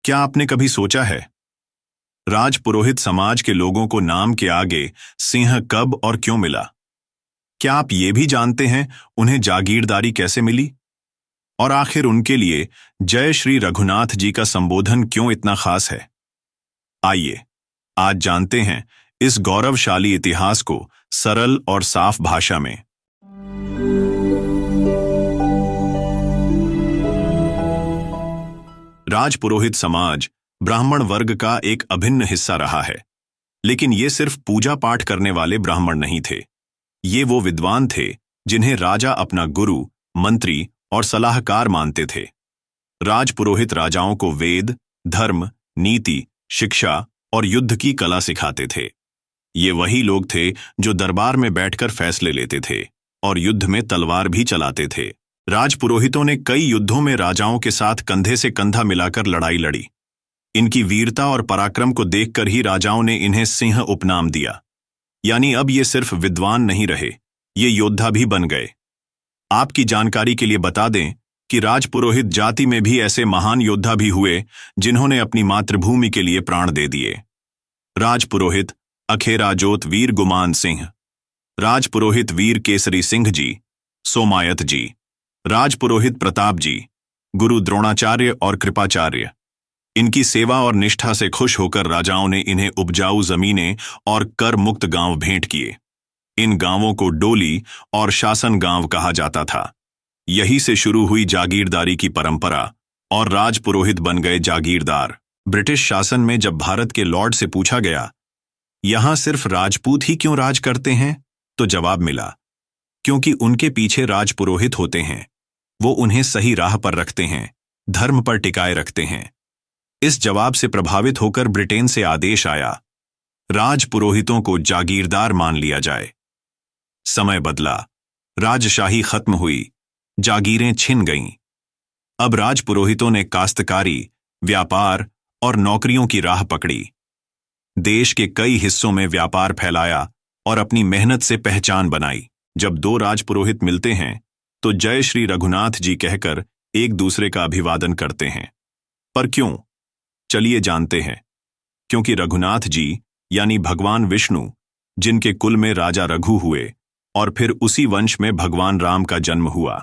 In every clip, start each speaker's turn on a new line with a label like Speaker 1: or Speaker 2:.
Speaker 1: क्या आपने कभी सोचा है, राजपुरोहित समाज के लोगों को नाम के आगे सिंह कब और क्यों मिला? क्या आप ये भी जानते हैं उन्हें जागीरदारी कैसे मिली? और आखिर उनके लिए जय श्री रघुनाथ जी का संबोधन क्यों इतना खास है? आइए आज जानते हैं इस गौरवशाली इतिहास को सरल और साफ भाषा में। राजपुरोहित समाज ब्राह्मण वर्ग का एक अभिन्न हिस्सा रहा है, लेकिन ये सिर्फ पूजा पाठ करने वाले ब्राह्मण नहीं थे। ये वो विद्वान थे जिन्हें राजा अपना गुरु, मंत्री और सलाहकार मानते थे। राजपुरोहित राजाओं को वेद, धर्म, नीति, शिक्षा और युद्ध की कला सिखाते थे। ये वही लोग थे जो दरबार में बैठकर फैसले लेते थे और युद्ध में तलवार भी चलाते थे। राजपुरोहितों ने कई युद्धों में राजाओं के साथ कंधे से कंधा मिलाकर लड़ाई लड़ी। इनकी वीरता और पराक्रम को देखकर ही राजाओं ने इन्हें सिंह उपनाम दिया। यानी अब ये सिर्फ विद्वान नहीं रहे, ये योद्धा भी बन गए। आपकी जानकारी के लिए बता दें कि राजपुरोहित जाति में भी ऐसे महान योद्धा भी हुए जिन्होंने अपनी मातृभूमि के लिए प्राण दे दिए। राजपुरोहित अखेराजोत वीर गुमान सिंह, राजपुरोहित वीर केसरी सिंह जी, सोमायत जी, राजपुरोहित प्रताप जी, गुरु द्रोणाचार्य और कृपाचार्य। इनकी सेवा और निष्ठा से खुश होकर राजाओं ने इन्हें उपजाऊ जमीनें और कर मुक्त गांव भेंट किए। इन गांवों को डोली और शासन गांव कहा जाता था। यही से शुरू हुई जागीरदारी की परंपरा और राजपुरोहित बन गए जागीरदार। ब्रिटिश शासन में जब भारत के लॉर्ड से पूछा गया, यहां सिर्फ राजपूत ही क्यों राज करते हैं, तो जवाब मिला, क्योंकि उनके पीछे राजपुरोहित होते हैं। वो उन्हें सही राह पर रखते हैं, धर्म पर टिकाए रखते हैं। इस जवाब से प्रभावित होकर ब्रिटेन से आदेश आया, राजपुरोहितों को जागीरदार मान लिया जाए। समय बदला, राजशाही खत्म हुई, जागीरें छिन गईं। अब राजपुरोहितों ने काश्तकारी, व्यापार और नौकरियों की राह पकड़ी। देश के कई हिस्सों में व्यापार फैलाया और अपनी मेहनत से पहचान बनाई। जब दो राजपुरोहित मिलते हैं तो जय श्री रघुनाथ जी कहकर एक दूसरे का अभिवादन करते हैं। पर क्यों? चलिए जानते हैं। क्योंकि रघुनाथ जी यानी भगवान विष्णु, जिनके कुल में राजा रघु हुए और फिर उसी वंश में भगवान राम का जन्म हुआ।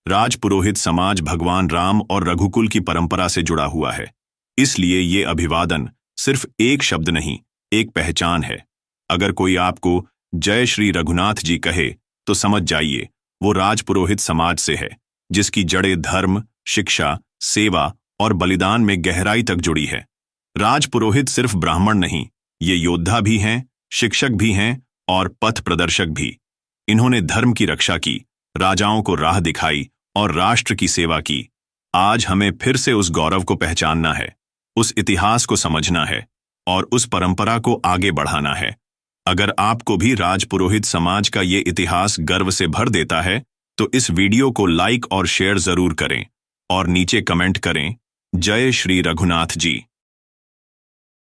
Speaker 1: राजपुरोहित समाज भगवान राम और रघुकुल की परंपरा से जुड़ा हुआ है। इसलिए ये अभिवादन सिर्फ एक शब्द नहीं, एक पहचान है। अगर कोई आपको जय श्री रघुनाथ जी कहे तो समझ जाइए वो राजपुरोहित समाज से है, जिसकी जड़ें धर्म, शिक्षा, सेवा और बलिदान में गहराई तक जुड़ी है। राजपुरोहित सिर्फ ब्राह्मण नहीं, ये योद्धा भी हैं, शिक्षक भी हैं और पथ प्रदर्शक भी। इन्होंने धर्म की रक्षा की, राजाओं को राह दिखाई और राष्ट्र की सेवा की। आज हमें फिर से उस गौरव को पहचानना है, उस इतिहास को समझना है और उस परंपरा को आगे बढ़ाना है। अगर आपको भी राजपुरोहित समाज का ये इतिहास गर्व से भर देता है तो इस वीडियो को लाइक और शेयर जरूर करें और नीचे कमेंट करें, जय श्री रघुनाथ जी।